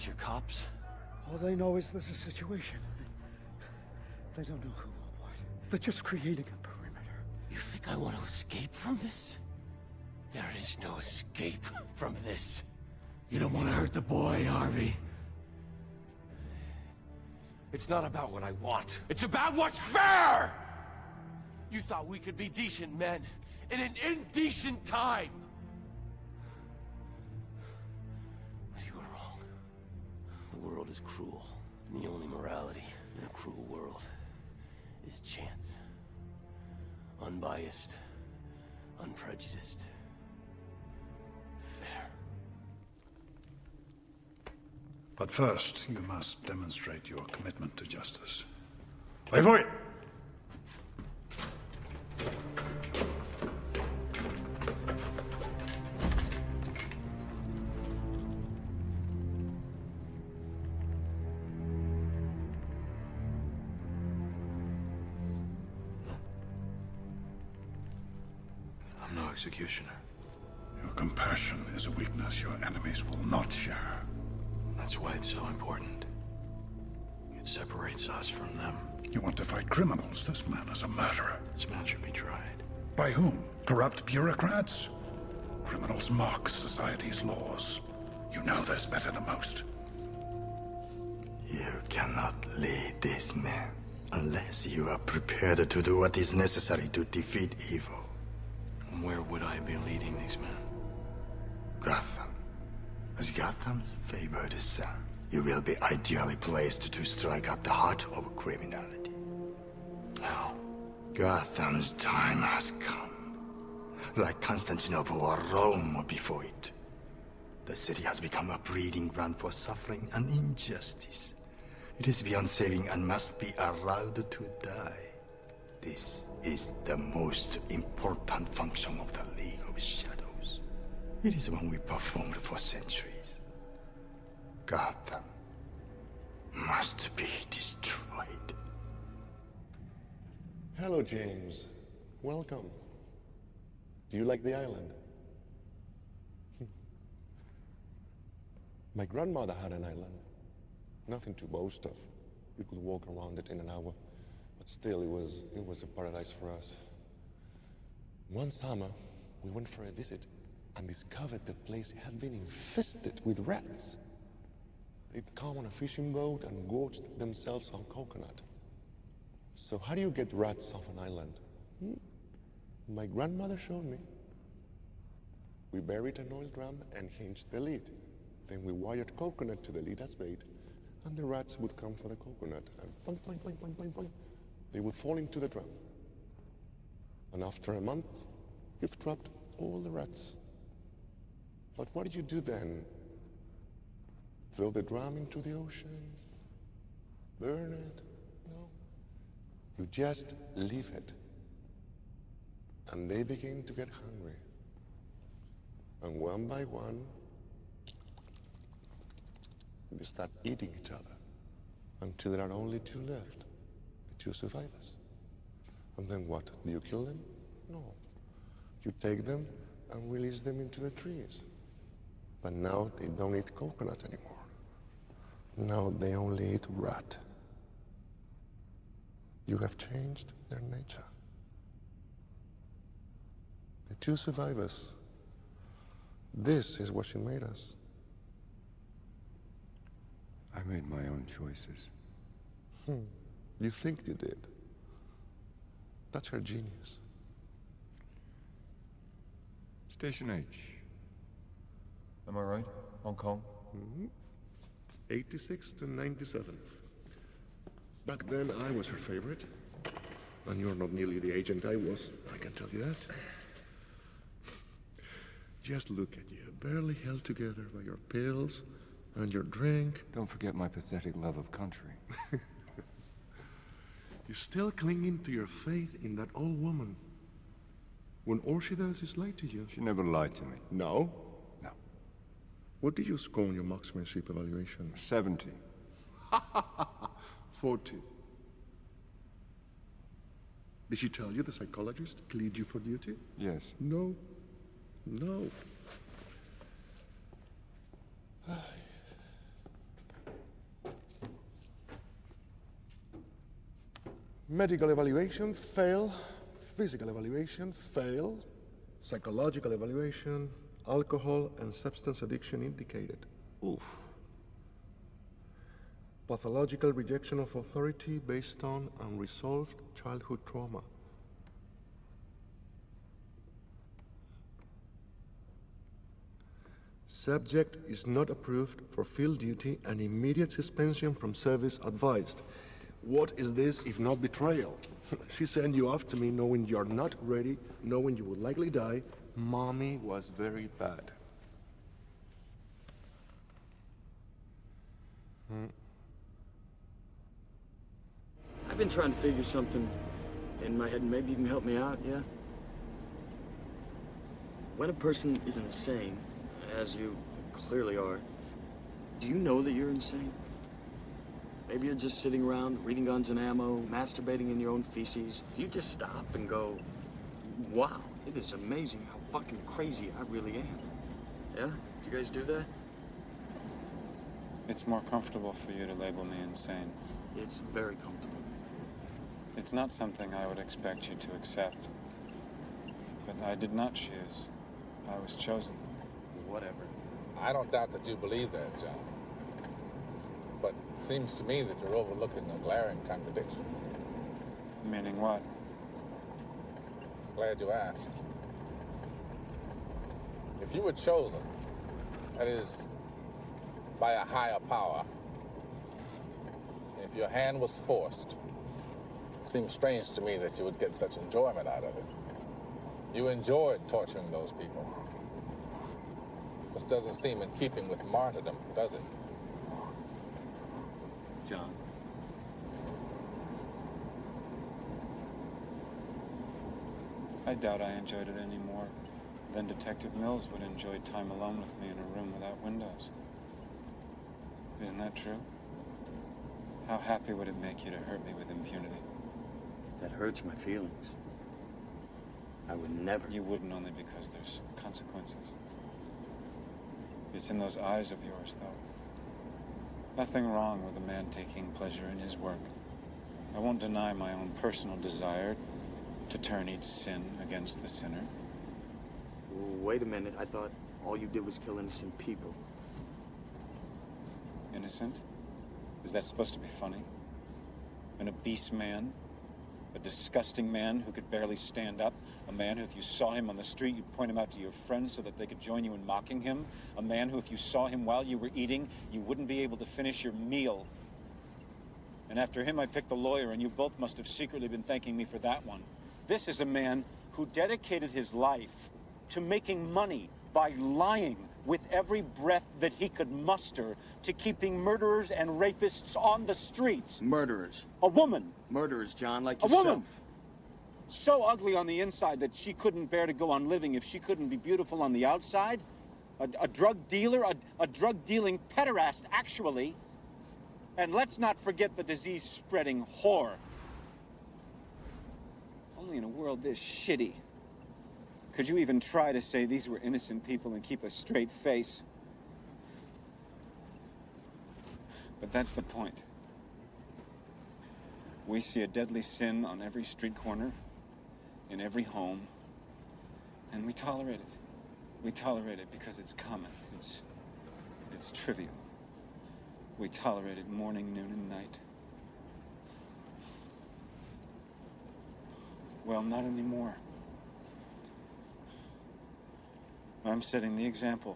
Your cops? All they know is there's a situation. They don't know who or what. They're just creating a perimeter. You think I want to escape from this? There is no escape from this. You don't want to hurt the boy, Harvey. It's not about what I want. It's about what's fair! You thought we could be decent men in an indecent time. But you were wrong. The world is cruel. And the only morality in a cruel world is chance. Unbiased. Unprejudiced. Fair. But first, you must demonstrate your commitment to justice. Wait for it! I'm no executioner. Your compassion is a weakness your enemies will not share. That's why it's so important. It separates us from them. You want to fight criminals. This man is a murderer. This man should be tried. By whom? Corrupt bureaucrats? Criminals mock society's laws. You know this better than most. You cannot lead this man unless you are prepared to do what is necessary to defeat evil. And where would I be leading these men? Gotham. As Gotham's favored son, you will be ideally placed to strike at the heart of criminality. How? Gotham's time has come. Like Constantinople or Rome before it. The city has become a breeding ground for suffering and injustice. It is beyond saving and must be allowed to die. This is the most important function of the League of Shadows. It is one we performed for centuries. Gotham must be destroyed. Hello, James. Welcome. Do you like the island? My grandmother had an island. Nothing to boast of. We could walk around it in an hour. But still, it was a paradise for us. One summer, we went for a visit and discovered the place had been infested with rats. They'd come on a fishing boat and gorged themselves on coconut. So how do you get rats off an island? My grandmother showed me. We buried an oil drum and hinged the lid. Then we wired coconut to the lid as bait, and the rats would come for the coconut, and boing, boing, boing, boing, boing, boing, they would fall into the drum. And after a month, you've trapped all the rats. But what did you do then? Throw the drum into the ocean? Burn it? No. You just leave it. And they begin to get hungry. And one by one, they start eating each other. Until there are only two left. The two survivors. And then what? Do you kill them? No. You take them and release them into the trees. But now they don't eat coconut anymore. Now they only eat rat. You have changed their nature. The two survivors. This is what she made us. I made my own choices. You think you did? That's her genius. Station H. Am I right? Hong Kong? 86 to 97. Back then, I was her favorite. And you're not nearly the agent I was, I can tell you that. Just look at you, barely held together by your pills and your drink. Don't forget my pathetic love of country. You're still clinging to your faith in that old woman. When all she does is lie to you. She never lied to me. No? No. What did you score on your marksmanship evaluation? 70. 40. Did she tell you the psychologist cleared you for duty? Yes. No. No. Medical evaluation, fail. Physical evaluation, fail. Psychological evaluation, alcohol and substance addiction indicated. Oof. Pathological rejection of authority based on unresolved childhood trauma. Subject is not approved for field duty and immediate suspension from service advised. What is this if not betrayal? She sent you off to me knowing you're not ready, knowing you would likely die. Mommy was very bad. I've been trying to figure something in my head, and maybe you can help me out, yeah? When a person is insane, as you clearly are, do you know that you're insane? Maybe you're just sitting around, reading Guns and Ammo, masturbating in your own feces. Do you just stop and go, wow, it is amazing how fucking crazy I really am? Yeah? Do you guys do that? It's more comfortable for you to label me insane. It's very comfortable. It's not something I would expect you to accept. But I did not choose. I was chosen. Whatever. I don't doubt that you believe that, John. But it seems to me that you're overlooking a glaring contradiction. Meaning what? Glad you asked. If you were chosen, that is, by a higher power, if your hand was forced, it seems strange to me that you would get such enjoyment out of it. You enjoyed torturing those people. Which doesn't seem in keeping with martyrdom, does it? John. I doubt I enjoyed it any more than Detective Mills would enjoy time alone with me in a room without windows. Isn't that true? How happy would it make you to hurt me with impunity? That hurts my feelings. I would never. You wouldn't, only because there's consequences. It's in those eyes of yours, though. Nothing wrong with a man taking pleasure in his work. I won't deny my own personal desire to turn each sin against the sinner. Wait a minute, I thought all you did was kill innocent people. Innocent? Is that supposed to be funny? An obese man? A disgusting man who could barely stand up? A man who, if you saw him on the street, you'd point him out to your friends so that they could join you in mocking him? A man who, if you saw him while you were eating, you wouldn't be able to finish your meal? And after him, I picked the lawyer, and you both must have secretly been thanking me for that one. This is a man who dedicated his life to making money by lying with every breath that he could muster, to keeping murderers and rapists on the streets. Murderers. A woman. Murderers, John, like A yourself. woman. So ugly on the inside that she couldn't bear to go on living if she couldn't be beautiful on the outside. A drug dealer, a drug-dealing pederast, actually. And let's not forget the disease-spreading whore. Only in a world this shitty could you even try to say these were innocent people and keep a straight face. But that's the point. We see a deadly sin on every street corner, in every home, and we tolerate it. We tolerate it because it's common. It's trivial. We tolerate it morning, noon, and night. Well, not anymore. I'm setting the example.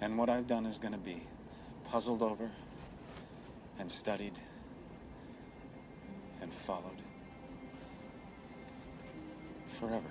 And what I've done is going to be puzzled over and studied and followed forever.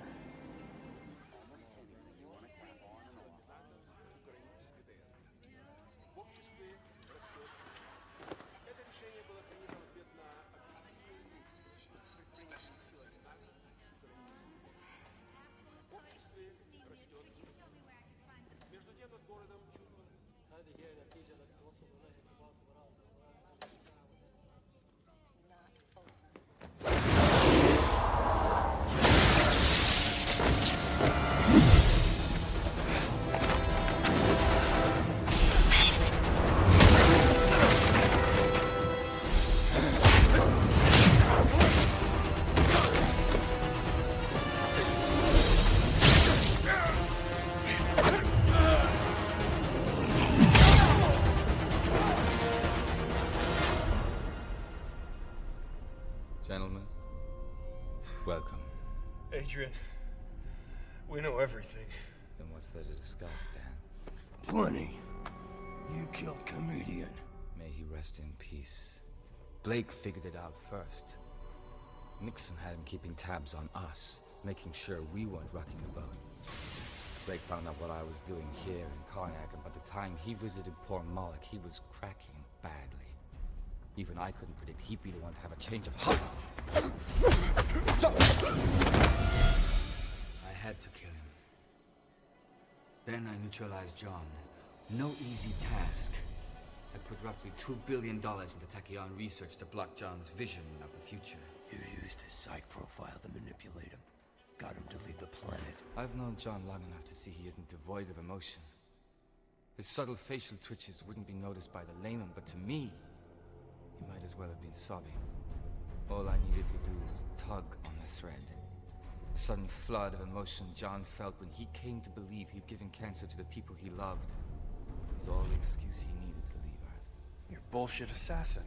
Adrian, we know everything. Then what's there to discuss, Dan? Plenty. You killed Comedian. May he rest in peace. Blake figured it out first. Nixon had him keeping tabs on us, making sure we weren't rocking the boat. Blake found out what I was doing here in Karnak, and by the time he visited poor Moloch, he was cracking badly. Even I couldn't predict he'd be the one to have a change of heart. So, I had to kill him. Then I neutralized John. No easy task. I put roughly $2 billion into Tachyon research to block John's vision of the future. You used his psych profile to manipulate him. Got him to leave the planet. I've known John long enough to see he isn't devoid of emotion. His subtle facial twitches wouldn't be noticed by the layman, but to me, he might as well have been sobbing. All I needed to do was tug on the thread. The sudden flood of emotion John felt when he came to believe he'd given cancer to the people he loved was all the excuse he needed to leave Earth. You're a bullshit assassin.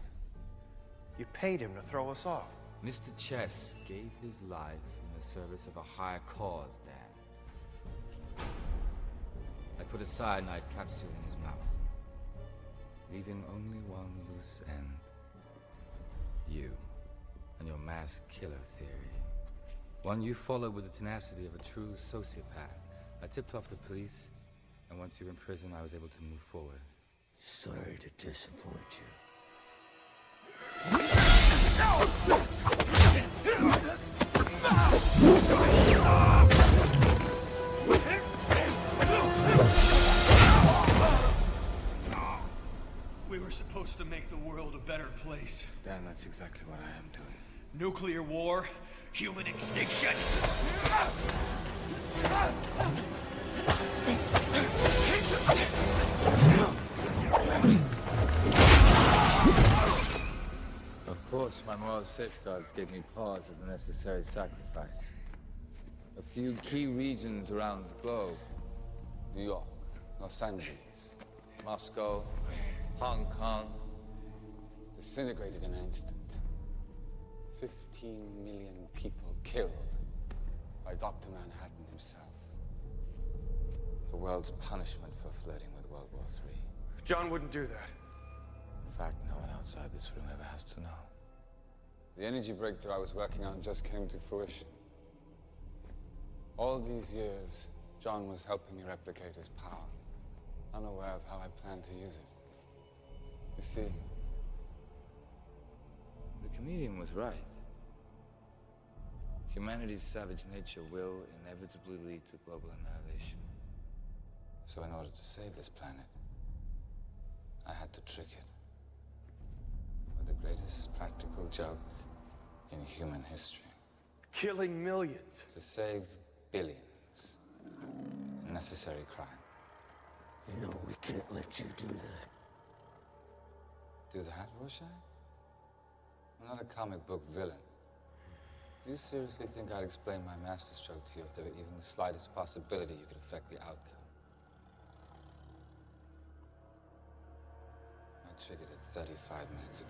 You paid him to throw us off. Mr. Chess gave his life in the service of a higher cause, Dan. I put a cyanide capsule in his mouth, leaving only one loose end. You and your mass killer theory. One you followed with the tenacity of a true sociopath. I tipped off the police, and once you were in prison, I was able to move forward. Sorry to disappoint you. We were supposed to make the world a better place. Dan, that's exactly what I am doing. Nuclear war, human extinction. Of course, my moral safeguards gave me pause as a necessary sacrifice. A few key regions around the globe. New York, Los Angeles, Moscow, Hong Kong, disintegrated in an instant. 15 million people killed by Dr. Manhattan himself. The world's punishment for flirting with World War III. John wouldn't do that. In fact, no one outside this room ever has to know. The energy breakthrough I was working on just came to fruition. All these years, John was helping me replicate his power, unaware of how I planned to use it. You see, the comedian was right. Humanity's savage nature will inevitably lead to global annihilation. So in order to save this planet, I had to trick it with the greatest practical joke in human history. Killing millions. To save billions. A necessary crime. You know, we can't let you do that. Do that, Rorschach? I'm not a comic book villain. Do you seriously think I'd explain my masterstroke to you if there were even the slightest possibility you could affect the outcome? I triggered it 35 minutes ago.